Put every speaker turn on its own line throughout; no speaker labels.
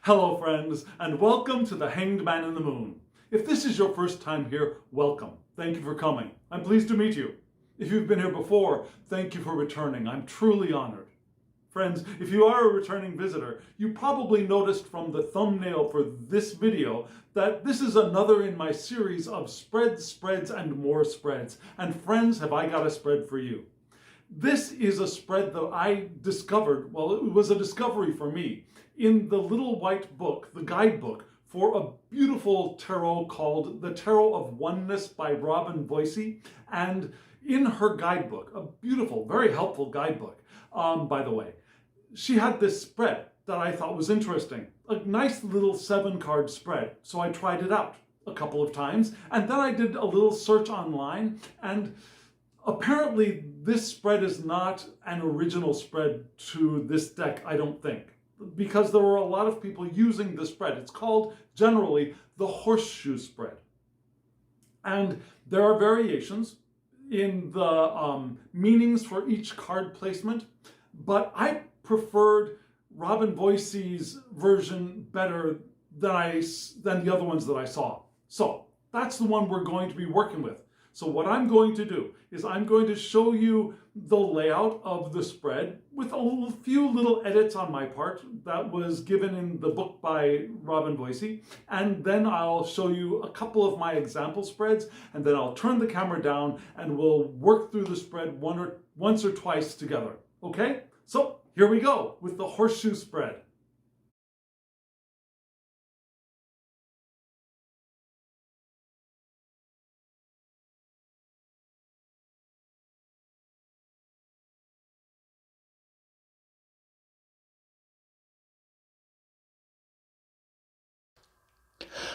Hello friends, and welcome to the Hanged Man in the Moon. If this is your first time here, welcome. Thank you for coming. I'm pleased to meet you. If you've been here before, thank you for returning. I'm truly honored. Friends, if you are a returning visitor, you probably noticed from the thumbnail for this video that this is another in my series of spreads, and more spreads. And friends, have I got a spread for you. This is a spread that I discovered, well, it was a discovery for me, in the little white book, the guidebook, for a beautiful tarot called the Tarot of Oneness by Robyn Voisey. And in her guidebook, a beautiful, very helpful guidebook, by the way, she had this spread that I thought was interesting. A nice little 7-card spread. So I tried it out a couple of times, and then I did a little search online, and apparently this spread is not an original spread to this deck, I don't think, because there were a lot of people using the spread. It's called generally the Horseshoe Spread. And there are variations in the meanings for each card placement, but I preferred Robyn Voisey's version better than the other ones that I saw. So that's the one we're going to be working with. So what I'm going to do is I'm going to show you the layout of the spread with a few little edits on my part that was given in the book by Robyn Voisey. And then I'll show you a couple of my example spreads, and then I'll turn the camera down and we'll work through the spread once or twice together. Okay? So here we go with the Horseshoe Spread.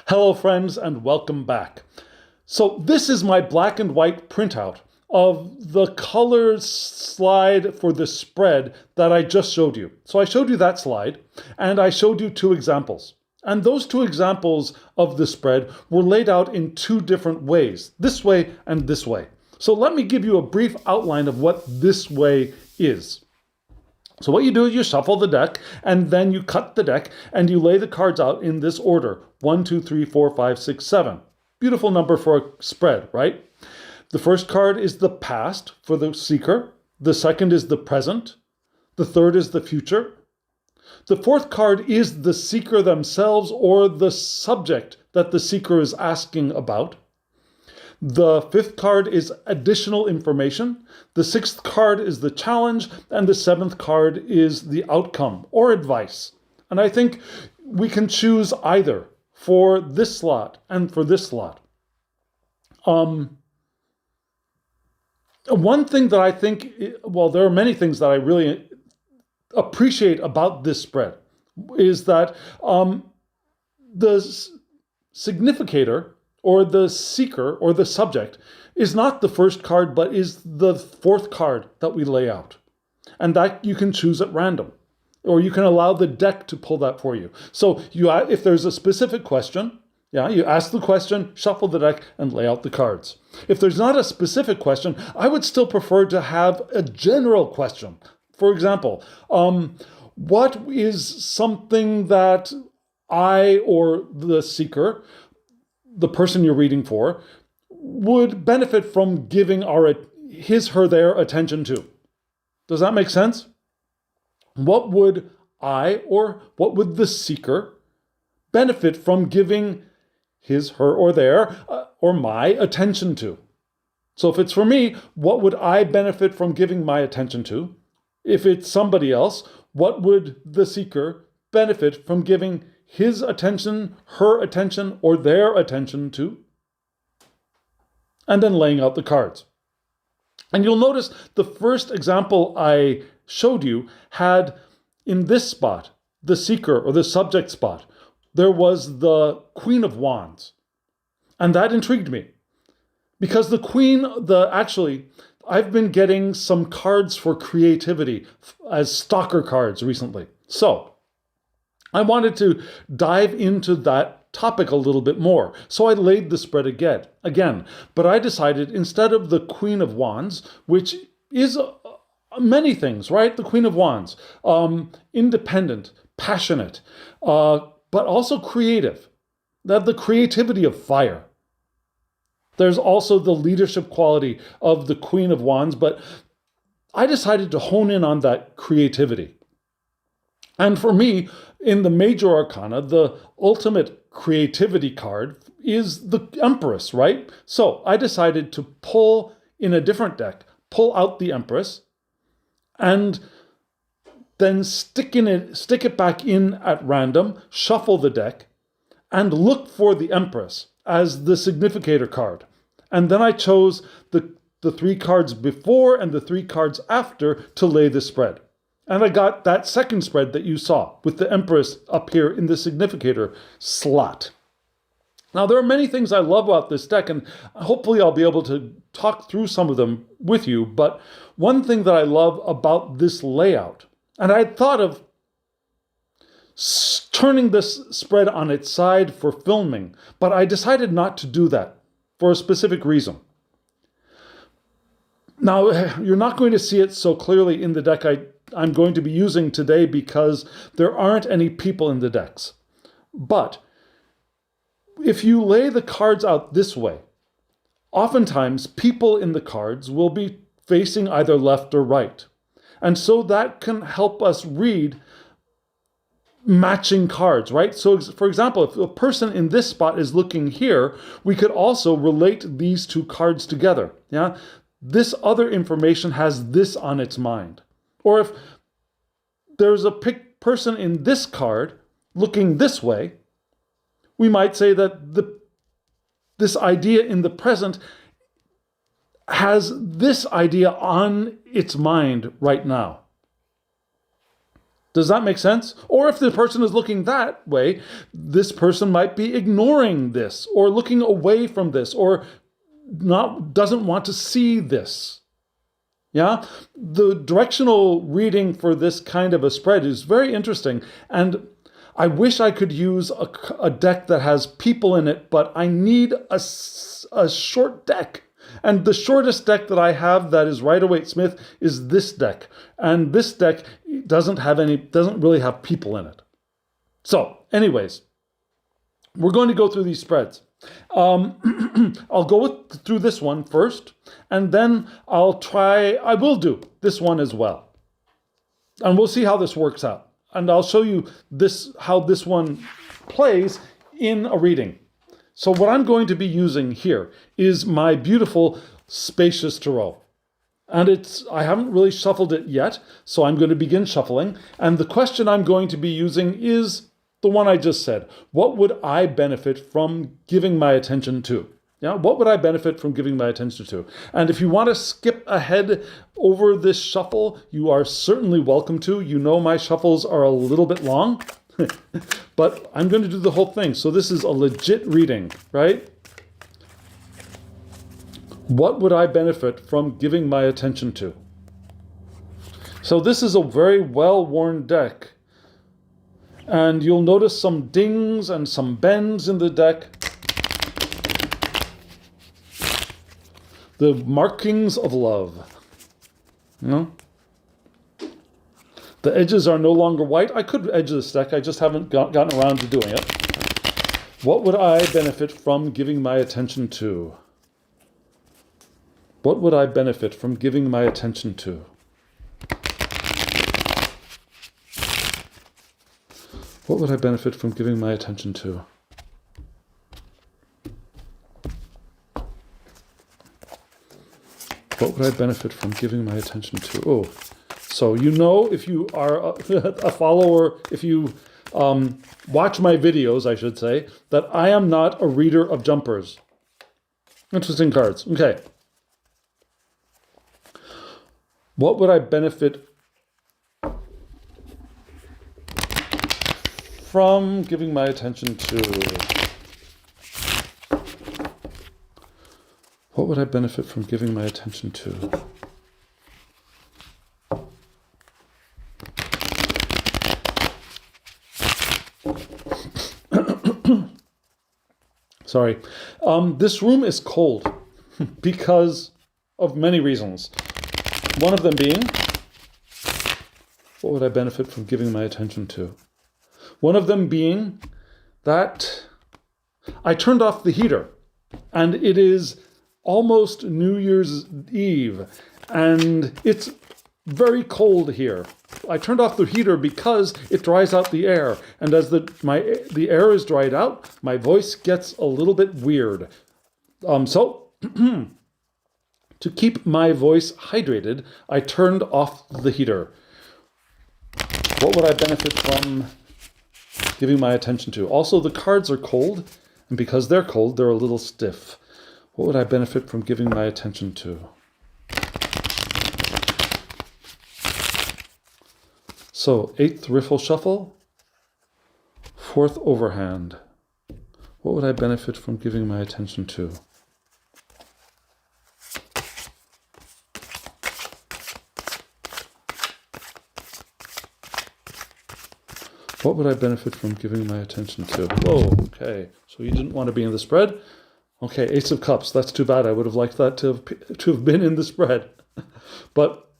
Hello friends, and welcome back. So this is my black and white printout of the color slide for the spread that I just showed you. So I showed you that slide, and I showed you 2 examples. And those 2 examples of the spread were laid out in 2 different ways, this way and this way. So let me give you a brief outline of what this way is. So what you do is you shuffle the deck, and then you cut the deck, and you lay the cards out in this order. 1, 2, 3, 4, 5, 6, 7. Beautiful number for a spread, right? The first card is the past for the seeker. The second is the present. The third is the future. The fourth card is the seeker themselves, or the subject that the seeker is asking about. The 5th card is additional information. The 6th card is the challenge, and the 7th card is the outcome or advice. And I think we can choose either for this slot and for this slot. One thing that I think, well, there are many things that I really appreciate about this spread, is that the significator, or the seeker, or the subject, is not the first card, but is the 4th card that we lay out. And that you can choose at random, or you can allow the deck to pull that for you. So if there's a specific question, you ask the question, shuffle the deck, and lay out the cards. If there's not a specific question, I would still prefer to have a general question. For example, what is something that I, or the seeker, the person you're reading for, would benefit from giving his, her, their attention to? Does that make sense? What would I, or what would the seeker benefit from giving his, her, or their, or my attention to? So if it's for me, what would I benefit from giving my attention to? If it's somebody else, what would the seeker benefit from giving his attention, her attention, or their attention to? And then laying out the cards. And you'll notice the first example I showed you had, in this spot, the seeker or the subject spot, there was the Queen of Wands. And that intrigued me. Because the Queen, actually, I've been getting some cards for creativity as stalker cards recently. So I wanted to dive into that topic a little bit more. So I laid the spread again. But I decided, instead of the Queen of Wands, which is many things, right? The Queen of Wands, independent, passionate, but also creative. They have the creativity of fire. There's also the leadership quality of the Queen of Wands, but I decided to hone in on that creativity. And for me, in the major arcana, the ultimate creativity card is the Empress, right? So I decided to pull in a different deck, pull out the Empress, and then stick it back in at random, shuffle the deck, and look for the Empress as the significator card. And then I chose the 3 cards before and the 3 cards after to lay the spread. And I got that second spread that you saw with the Empress up here in the significator slot. Now, there are many things I love about this deck, and hopefully I'll be able to talk through some of them with you. But one thing that I love about this layout, and I had thought of turning this spread on its side for filming, but I decided not to do that for a specific reason. Now, you're not going to see it so clearly in the deck I'm going to be using today because there aren't any people in the decks. But if you lay the cards out this way, oftentimes people in the cards will be facing either left or right. And so that can help us read matching cards, right? So for example, if a person in this spot is looking here, we could also relate these 2 cards together. Yeah, this other information has this on its mind. Or if there's a person in this card looking this way, we might say that this idea in the present has this idea on its mind right now. Does that make sense? Or if the person is looking that way, this person might be ignoring this or looking away from this or doesn't want to see this. Yeah? The directional reading for this kind of a spread is very interesting, and I wish I could use a deck that has people in it, but I need a short deck. And the shortest deck that I have that is Rider-Waite-Smith is this deck. And this deck doesn't really have people in it. So, anyways, we're going to go through these spreads. I'll go through this one first, and then I will do this one as well. And we'll see how this works out. And I'll show you how this one plays in a reading. So what I'm going to be using here is my beautiful Spacious Tarot. And I haven't really shuffled it yet, so I'm going to begin shuffling. And the question I'm going to be using is the one I just said. What would I benefit from giving my attention to? Yeah, what would I benefit from giving my attention to? And if you want to skip ahead over this shuffle, you are certainly welcome to. You know my shuffles are a little bit long, but I'm going to do the whole thing. So this is a legit reading, right? What would I benefit from giving my attention to? So this is a very well-worn deck. And you'll notice some dings and some bends in the deck. The markings of love. You know? The edges are no longer white. I could edge this deck, I just haven't gotten around to doing it. What would I benefit from giving my attention to? What would I benefit from giving my attention to? What would I benefit from giving my attention to? What would I benefit from giving my attention to? Oh, so you know, if you are a follower, if you watch my videos, I should say, that I am not a reader of jumpers. Interesting cards. Okay. What would I benefit from giving my attention to? What would I benefit from giving my attention to? Sorry. This room is cold because of many reasons. One of them being, what would I benefit from giving my attention to? One of them being that I turned off the heater, and it is almost New Year's Eve, and it's very cold here. I turned off the heater because it dries out the air, and as the air is dried out, my voice gets a little bit weird. So to keep my voice hydrated, I turned off the heater. What would I benefit from giving my attention to? Also, the cards are cold, and because they're cold, they're a little stiff. What would I benefit from giving my attention to? So, 8th riffle shuffle, 4th overhand. What would I benefit from giving my attention to? What would I benefit from giving my attention to? Whoa, okay. So you didn't want to be in the spread? Okay, Ace of Cups. That's too bad. I would have liked that to have been in the spread. But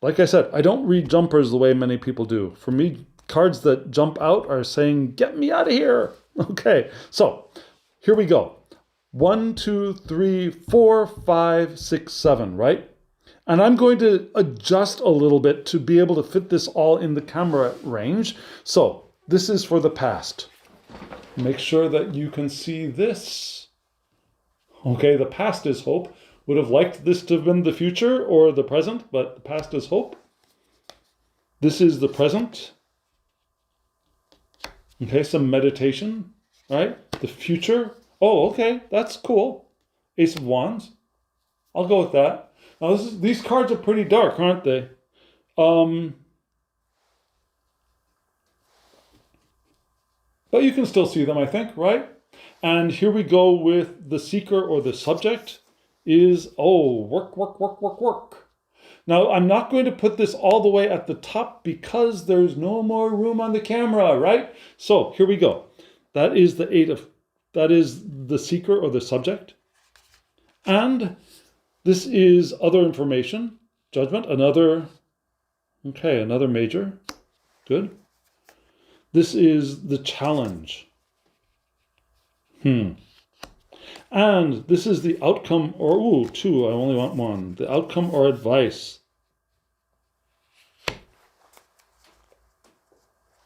like I said, I don't read jumpers the way many people do. For me, cards that jump out are saying, get me out of here. Okay, so here we go. 1, 2, 3, 4, 5, 6, 7, right? And I'm going to adjust a little bit to be able to fit this all in the camera range. So this is for the past. Make sure that you can see this. Okay, the past is hope. Would have liked this to have been the future or the present, but the past is hope. This is the present. Okay, some meditation, right? The future. Oh, okay, that's cool. Ace of Wands. I'll go with that. Now, these cards are pretty dark, aren't they? But you can still see them, I think, right? And here we go with the seeker or the subject is, work, work, work, work, work. Now, I'm not going to put this all the way at the top because there's no more room on the camera, right? So here we go. That is that is the seeker or the subject. And this is other information, judgment, another major, good. This is the challenge. And this is the outcome, or, 2, I only want 1. The outcome or advice.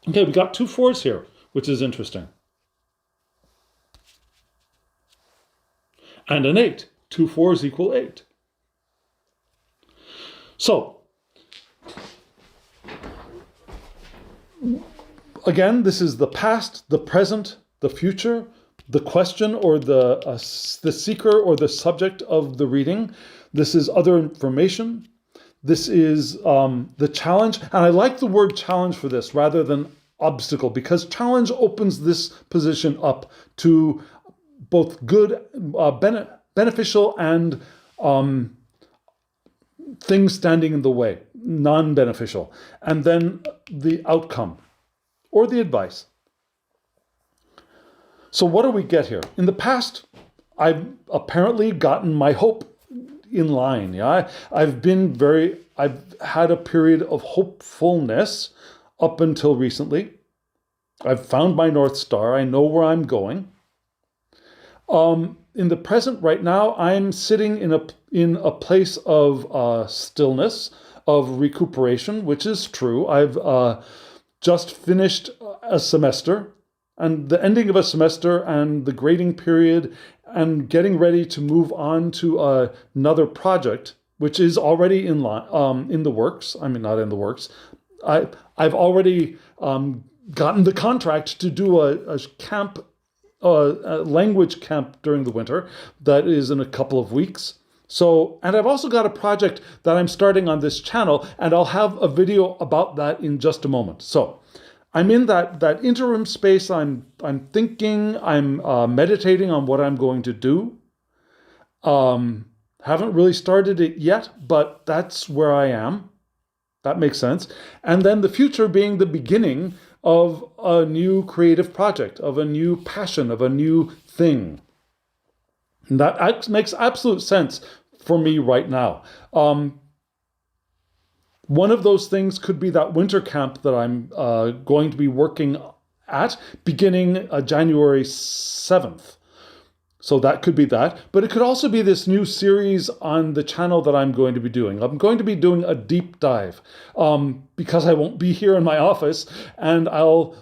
Okay, we got 2 4s here, which is interesting. And an 8. 2 4s equal 8. So, again, this is the past, the present, the future, the question or the seeker or the subject of the reading. This is other information. This is the challenge. And I like the word challenge for this rather than obstacle, because challenge opens this position up to both good, beneficial and things standing in the way, non-beneficial. And then the outcome or the advice. So what do we get here? In the past, I've apparently gotten my hope in line. Yeah, I've had a period of hopefulness up until recently. I've found my North Star. I know where I'm going. In the present right now, I'm sitting in a place of stillness, of recuperation, which is true. I've just finished a semester, and the ending of a semester and the grading period and getting ready to move on to another project, which is already in the works. I mean, not in the works. I've already gotten the contract to do a camp, a language camp during the winter. That is in a couple of weeks. So, and I've also got a project that I'm starting on this channel, and I'll have a video about that in just a moment. So, I'm in that interim space. I'm thinking, I'm meditating on what I'm going to do. Haven't really started it yet, but that's where I am. That makes sense. And then the future being the beginning of a new creative project, of a new passion, of a new thing. And that makes absolute sense for me right now. One of those things could be that winter camp that I'm going to be working at, beginning January 7th. So that could be that, but it could also be this new series on the channel that I'm going to be doing. I'm going to be doing a deep dive because I won't be here in my office, and I'll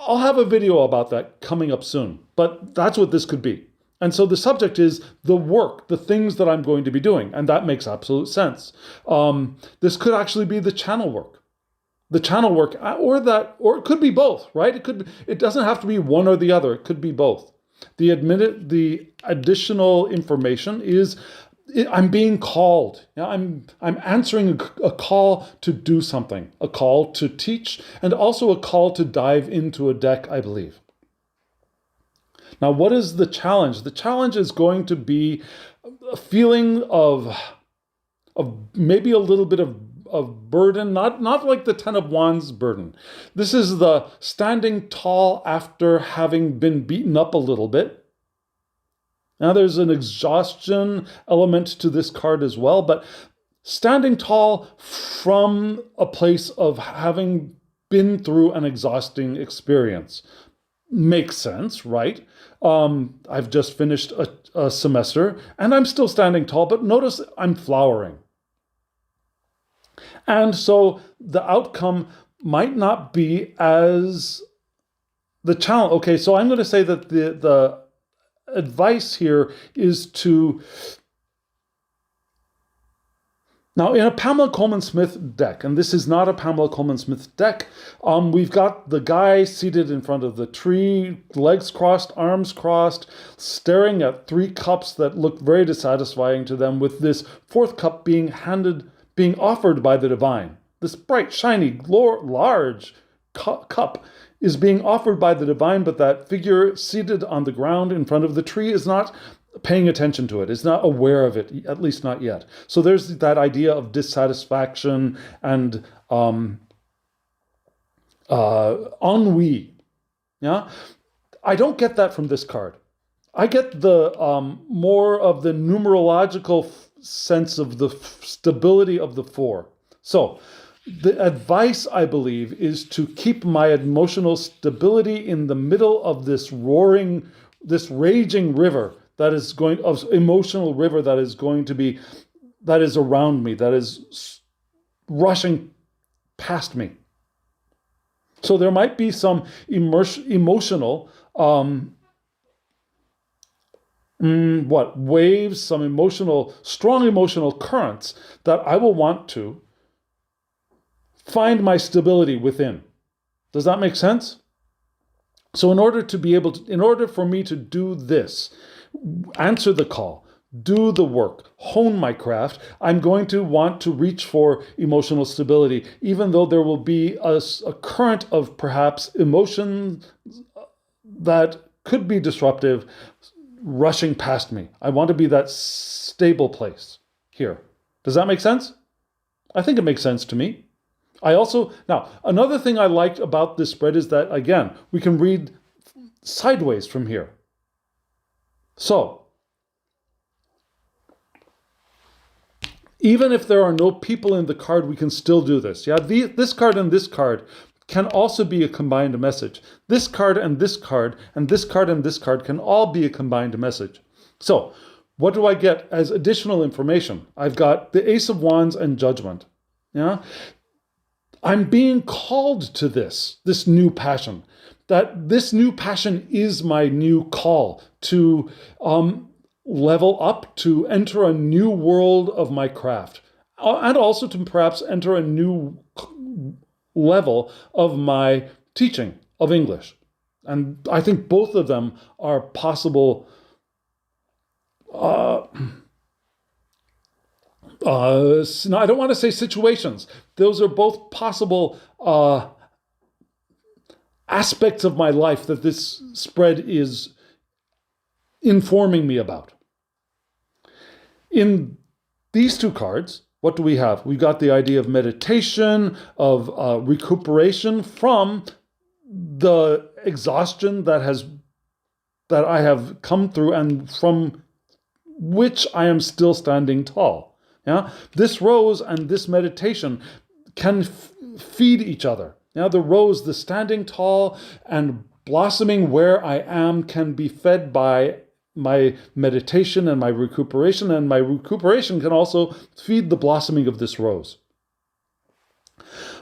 have a video about that coming up soon. But that's what this could be. And so the subject is the work, the things that I'm going to be doing, and that makes absolute sense. This could actually be the channel work. The channel work, or it could be both, right? It doesn't have to be one or the other. It could be both. The additional information is I'm being called. I'm answering a call to do something, a call to teach, and also a call to dive into a deck, I believe. Now, what is the challenge? The challenge is going to be a feeling of maybe a little bit of burden, not like the Ten of Wands burden. This is the standing tall after having been beaten up a little bit. Now there's an exhaustion element to this card as well, but standing tall from a place of having been through an exhausting experience. Makes sense, right? I've just finished a semester and I'm still standing tall, but notice I'm flowering. And so the outcome might not be as the challenge. Okay, so I'm going to say that the advice here is to... Now, in a Pamela Coleman-Smith deck, and this is not a Pamela Coleman-Smith deck, we've got the guy seated in front of the tree, legs crossed, arms crossed, staring at 3 cups that look very dissatisfying to them, with this 4th cup being offered by the divine. This bright, shiny, large cup is being offered by the divine, but that figure seated on the ground in front of the tree is not paying attention to it, is not aware of it, at least not yet. So there's that idea of dissatisfaction and ennui. Yeah, I don't get that from this card. I get the more of the numerological sense of the stability of the 4. So the advice, I believe, is to keep my emotional stability in the middle of this raging river emotional river that is around me, that is rushing past me. So there might be some emotional waves, some strong emotional currents that I will want to find my stability within. Does that make sense? So in order for me to do this, answer the call, do the work, hone my craft, I'm going to want to reach for emotional stability, even though there will be a current of perhaps emotion that could be disruptive rushing past me. I want to be that stable place here. Does that make sense? I think it makes sense to me. Now, another thing I liked about this spread is that, again, we can read sideways from here. So, even if there are no people in the card, we can still do this. Yeah, this card and this card can also be a combined message. This card and this card and this card and this card can all be a combined message. So, what do I get as additional information? I've got the Ace of Wands and Judgment. Yeah, I'm being called to this new passion. That this new passion is my new call to level up, to enter a new world of my craft, and also to perhaps enter a new level of my teaching of English. And I think both of them are possible I don't want to say situations. Those are both possible aspects of my life that this spread is informing me about. In these 2 cards, what do we have? We've got the idea of meditation, of recuperation from the exhaustion that I have come through and from which I am still standing tall. Yeah, this rose and this meditation can feed each other. Now the rose, the standing tall and blossoming where I am, can be fed by my meditation and my recuperation can also feed the blossoming of this rose.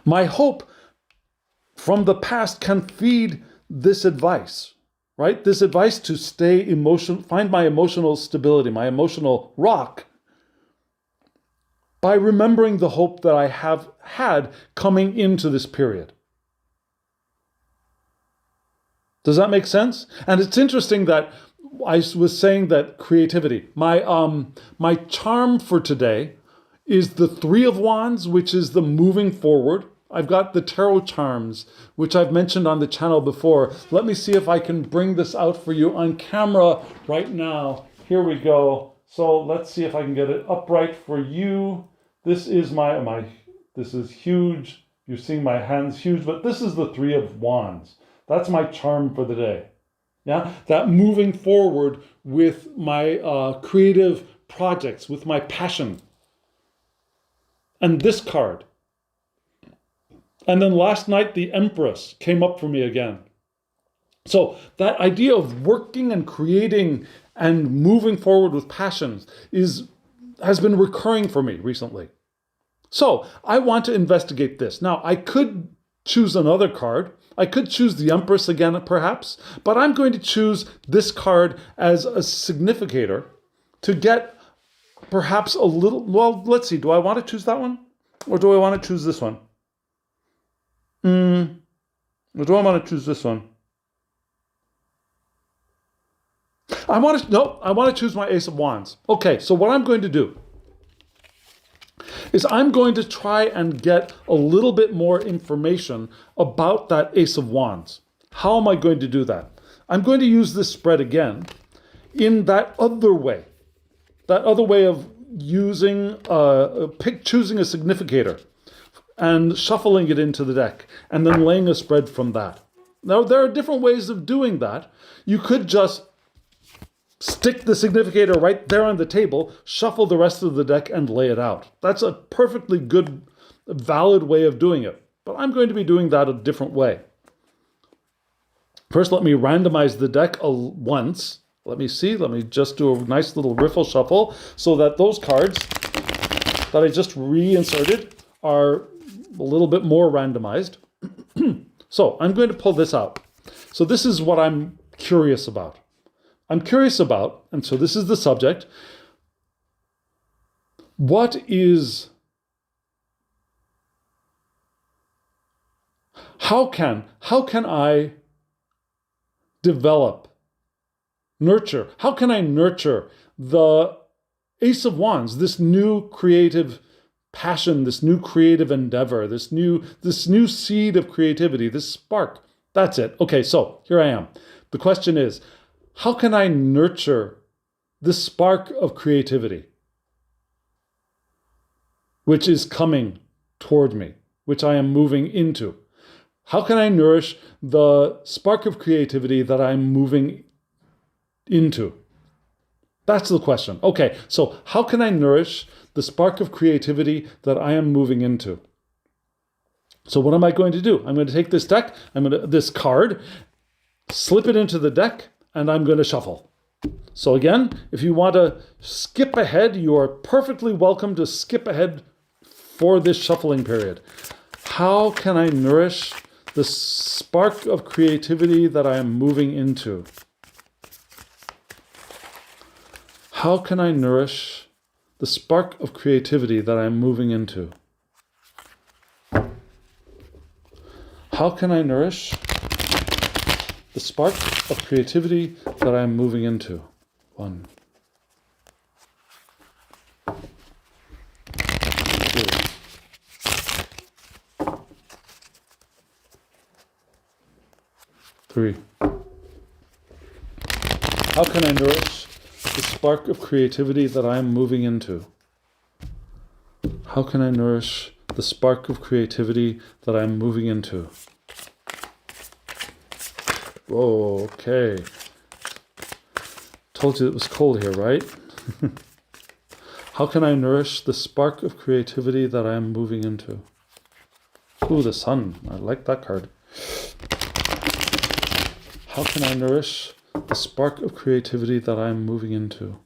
My hope from the past can feed this advice, right? This advice to find my emotional stability, my emotional rock, by remembering the hope that I have had coming into this period. Does that make sense? And it's interesting that I was saying that creativity, my charm for today is the Three of Wands, which is the moving forward. I've got the tarot charms, which I've mentioned on the channel before. Let me see if I can bring this out for you on camera right now. Here we go. So let's see if I can get it upright for you. This is this is huge. You're seeing my hands huge, but this is the Three of Wands. That's my charm for the day. Yeah, that moving forward with my creative projects, with my passion. And this card. And then last night, the Empress came up for me again. So that idea of working and creating and moving forward with passions has been recurring for me recently. So I want to investigate this. Now, I could choose another card. I could choose the Empress again, perhaps, but I'm going to choose this card as a significator to get perhaps a little, well, let's see, do I want to choose that one? Or do I want to choose this one? Or do I want to choose this one? I want to choose my Ace of Wands. Okay, so what I'm going to do is I'm going to try and get a little bit more information about that Ace of Wands. How am I going to do that? I'm going to use this spread again in that other way of using, choosing a significator and shuffling it into the deck and then laying a spread from that. Now, there are different ways of doing that. You could just stick the significator right there on the table, shuffle the rest of the deck, and lay it out. That's a perfectly good, valid way of doing it. But I'm going to be doing that a different way. First, let me randomize the deck once. Let me see. Let me just do a nice little riffle shuffle so that those cards that I just reinserted are a little bit more randomized. So I'm going to pull this out. So this is what I'm curious about. I'm curious about, and so this is the subject, how can I develop, nurture, how can I nurture the Ace of Wands, this new creative passion, this new creative endeavor, this new seed of creativity, this spark? That's it. Okay, so here I am. The question is, how can I nurture this spark of creativity, which is coming toward me, which I am moving into? How can I nourish the spark of creativity that I'm moving into? That's the question. Okay, so how can I nourish the spark of creativity that I am moving into? So what am I going to do? I'm going to take this deck, this card, slip it into the deck, and I'm going to shuffle. So again, if you want to skip ahead, you are perfectly welcome to skip ahead for this shuffling period. How can I nourish the spark of creativity that I am moving into? How can I nourish the spark of creativity that I am moving into? How can I nourish the spark of creativity that I'm moving into? 1, 2, 3. How can I nourish the spark of creativity that I am moving into? How can I nourish the spark of creativity that I'm moving into? Whoa, okay. Told you it was cold here, right? How can I nourish the spark of creativity that I am moving into? Ooh, the sun. I like that card. How can I nourish the spark of creativity that I'm moving into?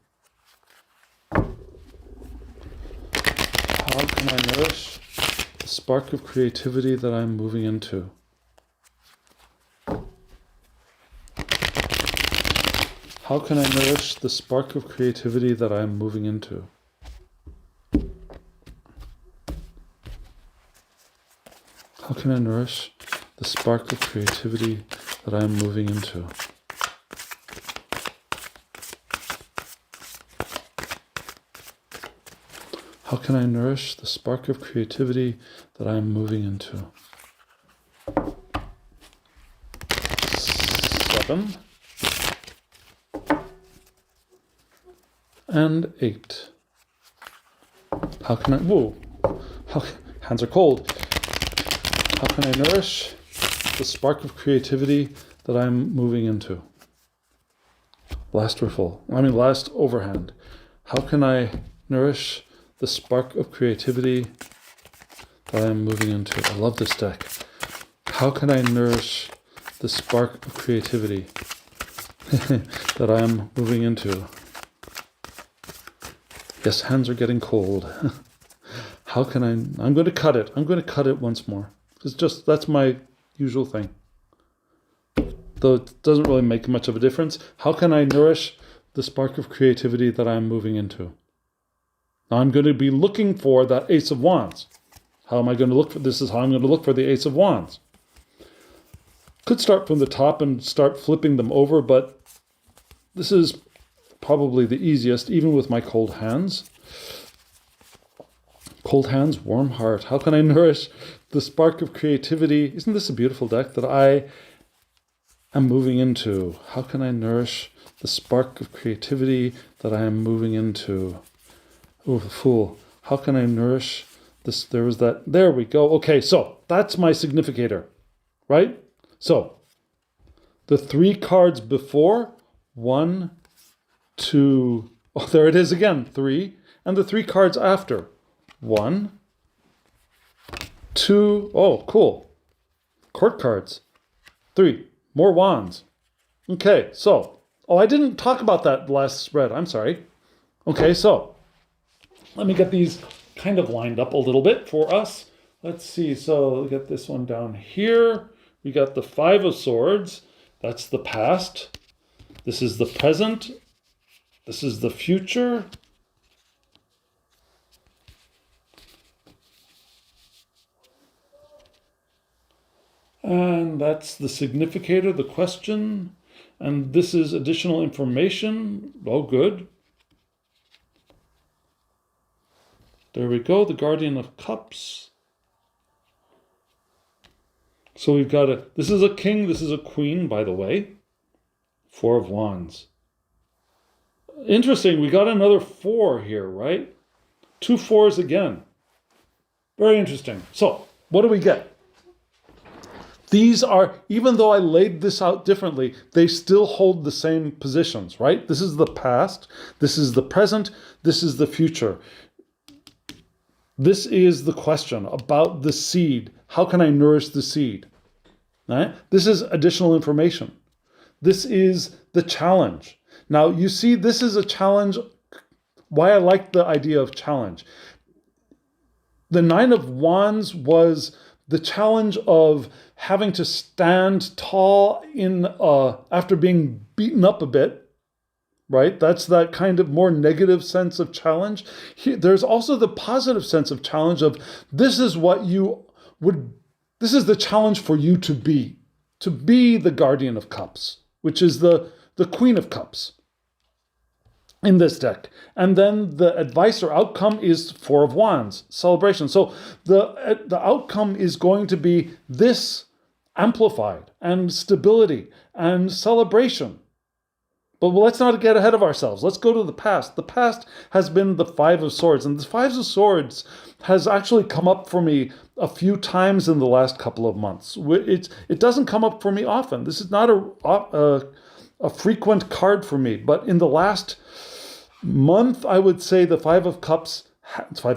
How can I nourish the spark of creativity that I'm moving into? How can I nourish the spark of creativity that I'm moving into? How can I nourish the spark of creativity that I'm moving into? How can I nourish the spark of creativity that I'm moving into? 7 and 8. How can I, whoa, hands are cold. How can I nourish the spark of creativity that I'm moving into? Last overhand. How can I nourish the spark of creativity that I'm moving into? I love this deck. How can I nourish the spark of creativity that I'm moving into? Yes, hands are getting cold. How can I'm going to cut it. I'm going to cut it once more. That's my usual thing. Though it doesn't really make much of a difference. How can I nourish the spark of creativity that I'm moving into? Now I'm going to be looking for that Ace of Wands. How am I going to look for, this is how I'm going to look for the Ace of Wands. Could start from the top and start flipping them over, but this is probably the easiest, even with my cold hands. Cold hands, warm heart. How can I nourish the spark of creativity? Isn't this a beautiful deck that I am moving into? How can I nourish the spark of creativity that I am moving into? Oh, the Fool. How can I nourish this? There we go. Okay, so that's my significator, right? So the 3 cards before, 1, 2, oh, there it is again, 3, and the 3 cards after, 1, 2, oh, cool. Court cards, 3, more wands. Okay, so, I didn't talk about that last spread, I'm sorry. Okay, so, let me get these kind of lined up a little bit for us. Let's see, so we got this one down here. We got the 5 of Swords, that's the past. This is the present. This is the future. And that's the significator, the question. And this is additional information. Oh, good. There we go, the Guardian of Cups. So we've got this is a king, this is a queen, by the way. 4 of Wands. Interesting, we got another 4 here, right? 2 4s again. Very interesting. So, what do we get? These are, even though I laid this out differently, they still hold the same positions, right? This is the past, this is the present, this is the future. This is the question about the seed. How can I nourish the seed? Right? This is additional information. This is the challenge. Now, you see, this is a challenge. Why I like the idea of challenge. The 9 of Wands was the challenge of having to stand tall after being beaten up a bit. Right? That's that kind of more negative sense of challenge. There's also the positive sense of challenge of this is the challenge for you to be the Guardian of Cups, which is the Queen of Cups in this deck. And then the advice or outcome is 4 of Wands, celebration. So the outcome is going to be this amplified and stability and celebration. But let's not get ahead of ourselves. Let's go to the past. The past has been the 5 of Swords. And the 5 of Swords has actually come up for me a few times in the last couple of months. It doesn't come up for me often. This is not a frequent card for me. But in the last month, I would say the 5 of Cups, I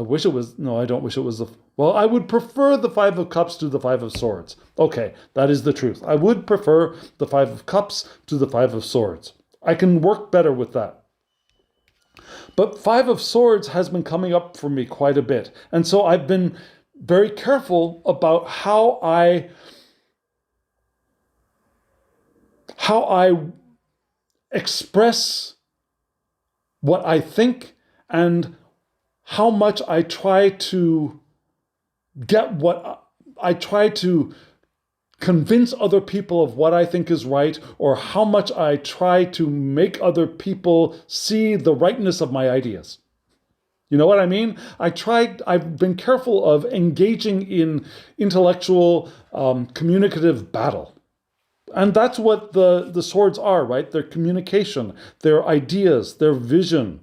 wish it was, no, I don't wish it was Well, I would prefer the Five of Cups to the Five of Swords. Okay, that is the truth. I would prefer the Five of Cups to the Five of Swords. I can work better with that. But Five of Swords has been coming up for me quite a bit. And so I've been very careful about how I express what I think and how much I try to convince other people of what I think is right, or how much I try to make other people see the rightness of my ideas. You know what I mean? I've been careful of engaging in intellectual, communicative battle. And that's what the swords are, right? Their communication, their ideas, their vision.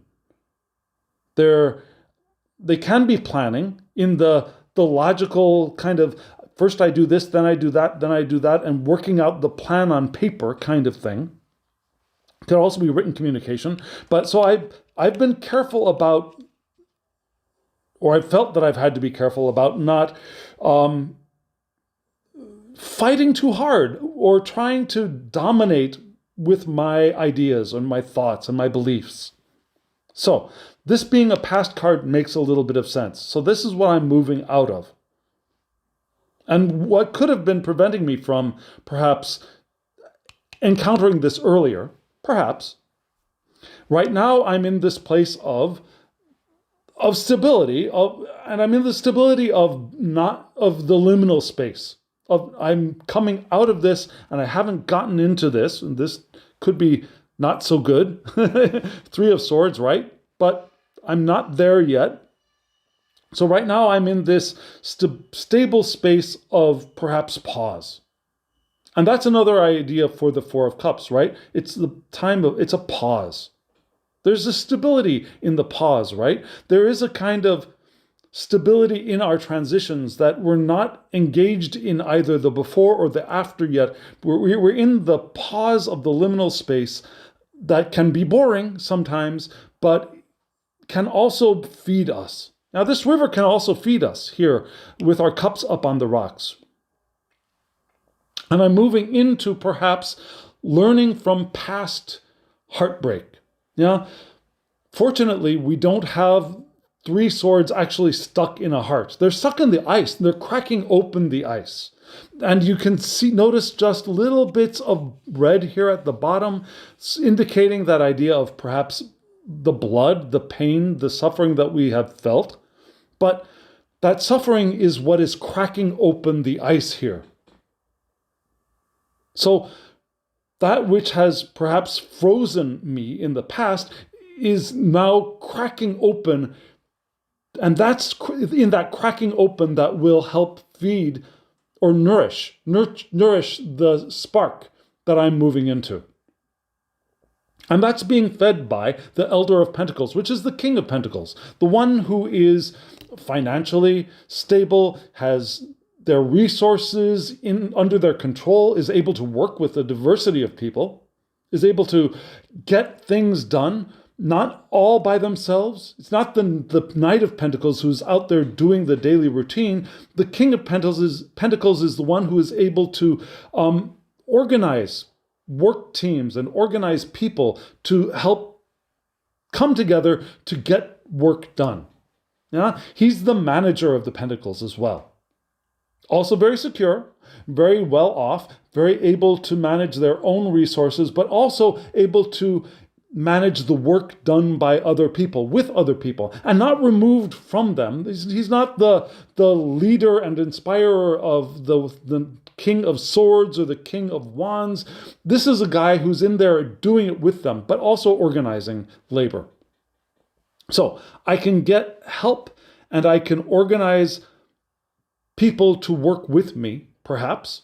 They can be planning in the logical kind of, first I do this, then I do that, then I do that, and working out the plan on paper kind of thing. It could also be written communication. But so I've been careful about, or I've felt that I've had to be careful about not fighting too hard or trying to dominate with my ideas and my thoughts and my beliefs. So this being a past card makes a little bit of sense. So this is what I'm moving out of. And what could have been preventing me from perhaps encountering this earlier, perhaps. Right now I'm in this place of stability, and I'm in the stability of the liminal space. I'm coming out of this, and I haven't gotten into this, and this could be not so good. Three of Swords, right? But I'm not there yet. So right now I'm in this stable space of perhaps pause. And that's another idea for the Four of Cups, right? It's a pause. There's a stability in the pause, right? There is a kind of stability in our transitions that we're not engaged in either the before or the after yet. We're in the pause of the liminal space that can be boring sometimes, but can also feed us. Now, this river can also feed us here with our cups up on the rocks. And I'm moving into perhaps learning from past heartbreak. Yeah. Fortunately, we don't have three swords actually stuck in a heart. They're stuck in the ice. They're cracking open the ice. And you can notice just little bits of red here at the bottom, indicating that idea of perhaps the blood, the pain, the suffering that we have felt. But that suffering is what is cracking open the ice here. So that which has perhaps frozen me in the past is now cracking open. And that's in that cracking open that will help feed or nourish the spark that I'm moving into. And that's being fed by the Elder of Pentacles, which is the King of Pentacles, the one who is financially stable, has their resources under their control, is able to work with a diversity of people, is able to get things done, not all by themselves. It's not the Knight of Pentacles who's out there doing the daily routine. The King of Pentacles is the one who is able to organize work teams and organize people to help come together to get work done. Yeah? He's the manager of the Pentacles as well. Also very secure, very well off, very able to manage their own resources, but also able to manage the work done by other people, with other people, and not removed from them. He's not the leader and inspirer of the King of Swords or the King of Wands. This is a guy who's in there doing it with them, but also organizing labor. So I can get help and I can organize people to work with me, perhaps.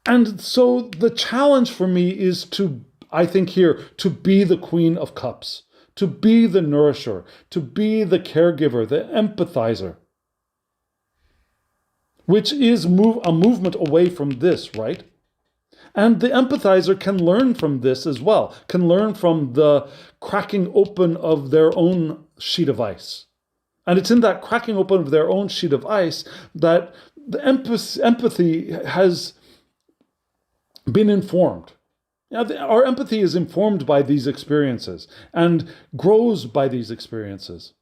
And so the challenge for me is to be the Queen of Cups, to be the nourisher, to be the caregiver, the empathizer, which is a movement away from this, right? And the empathizer can learn from this as well, can learn from the cracking open of their own sheet of ice. And it's in that cracking open of their own sheet of ice that the empathy has been informed. Our empathy is informed by these experiences and grows by these experiences.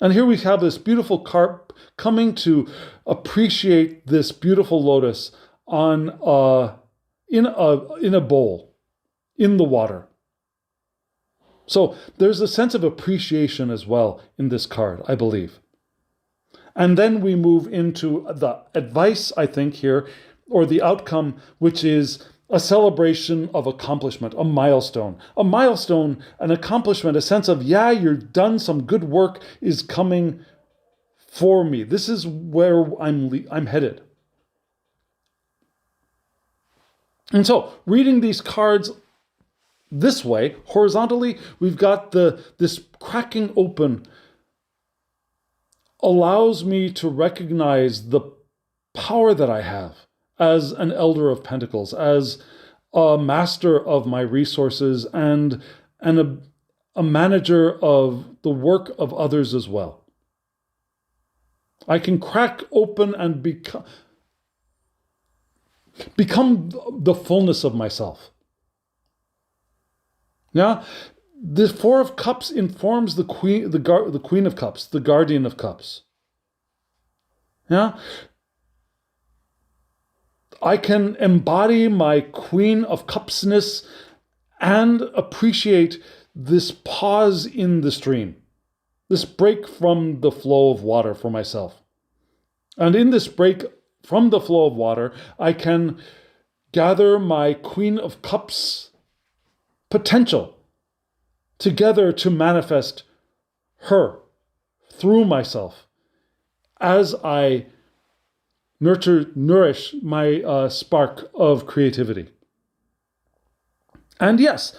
And here we have this beautiful carp coming to appreciate this beautiful lotus in a bowl, in the water. So there's a sense of appreciation as well in this card, I believe. And then we move into the advice, I think, here, or the outcome, which is a celebration of accomplishment, a milestone. A milestone, an accomplishment, a sense of, yeah, you've done some good work is coming for me. This is where I'm headed. And so, reading these cards this way, horizontally, we've got this cracking open allows me to recognize the power that I have as an Elder of Pentacles, as a master of my resources, and a manager of the work of others as well. I can crack open and become the fullness of myself. Yeah, the Four of Cups informs the Queen of Cups, the Guardian of Cups. Yeah, I can embody my Queen of Cupsness and appreciate this pause in the stream, this break from the flow of water for myself. And in this break from the flow of water, I can gather my Queen of Cups potential together to manifest her through myself as I nourish my spark of creativity. And yes,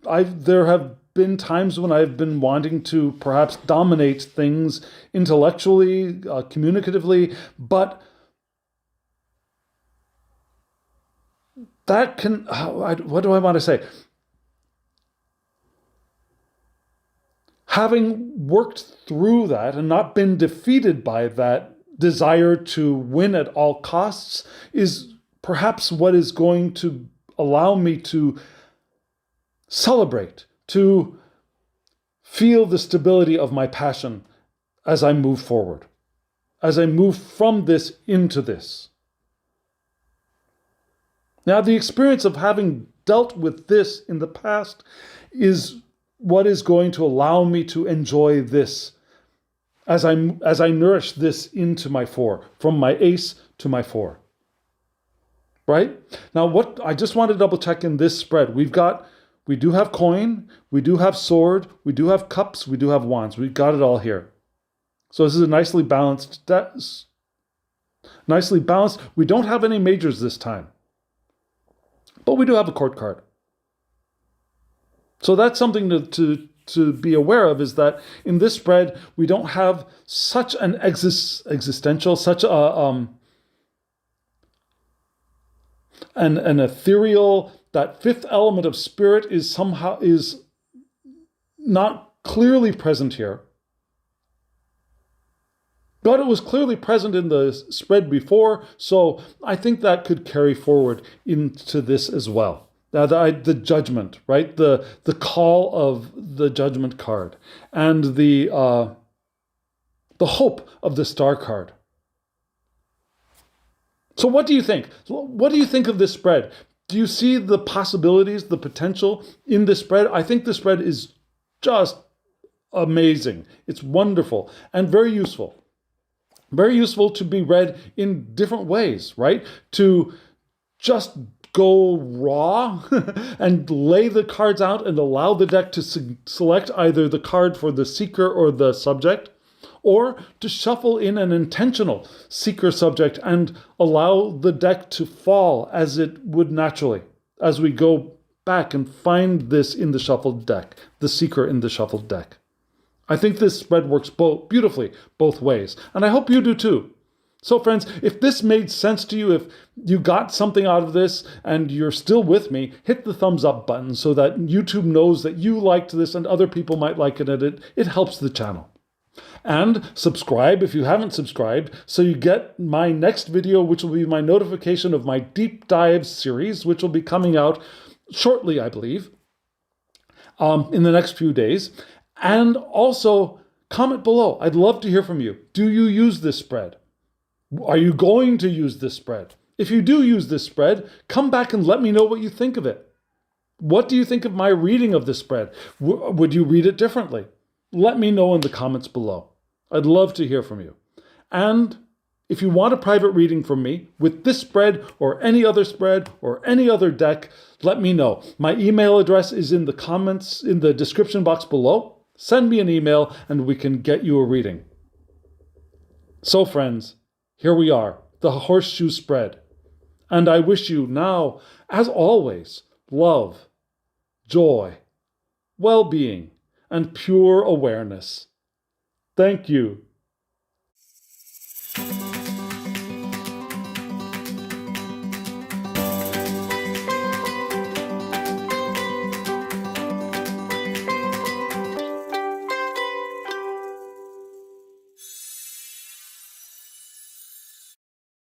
there have been times when I've been wanting to perhaps dominate things intellectually, communicatively, but that can, what do I want to say? Having worked through that and not been defeated by that desire to win at all costs is perhaps what is going to allow me to celebrate, to feel the stability of my passion as I move forward, as I move from this into this. Now, the experience of having dealt with this in the past is what is going to allow me to enjoy this as I nourish this into my four, from my ace to my four. Right? Now, what I just want to double check in this spread, we do have coin, we do have sword, we do have cups, we do have wands. We've got it all here. So this is a nicely balanced. We don't have any majors this time, but we do have a court card. So that's something to be aware of, is that in this spread, we don't have such an existential, such an ethereal, that fifth element of spirit is not clearly present here. But it was clearly present in the spread before, so I think that could carry forward into this as well. Now, the judgment, right? The call of the judgment card, and the hope of the star card. So what do you think? What do you think of this spread? Do you see the possibilities, the potential in this spread? I think the spread is just amazing. It's wonderful and very useful. Very useful to be read in different ways, right? To just go raw and lay the cards out and allow the deck to select either the card for the seeker or the subject, or to shuffle in an intentional seeker subject and allow the deck to fall as it would naturally, as we go back and find this in the shuffled deck, the seeker in the shuffled deck. I think this spread works beautifully both ways, and I hope you do too. So friends, if this made sense to you, if you got something out of this and you're still with me, hit the thumbs up button so that YouTube knows that you liked this and other people might like it, and it helps the channel. And subscribe if you haven't subscribed, so you get my next video, which will be my notification of my deep dive series, which will be coming out shortly, I believe, in the next few days. And also comment below. I'd love to hear from you. Do you use this spread? Are you going to use this spread? If you do use this spread, come back and let me know what you think of it. What do you think of my reading of this spread? Would you read it differently? Let me know in the comments below. I'd love to hear from you. And if you want a private reading from me with this spread or any other spread or any other deck, let me know. My email address is in the comments, in the description box below. Send me an email and we can get you a reading. So friends, here we are, the Horseshoe Spread. And I wish you now, as always, love, joy, well-being, and pure awareness. Thank you.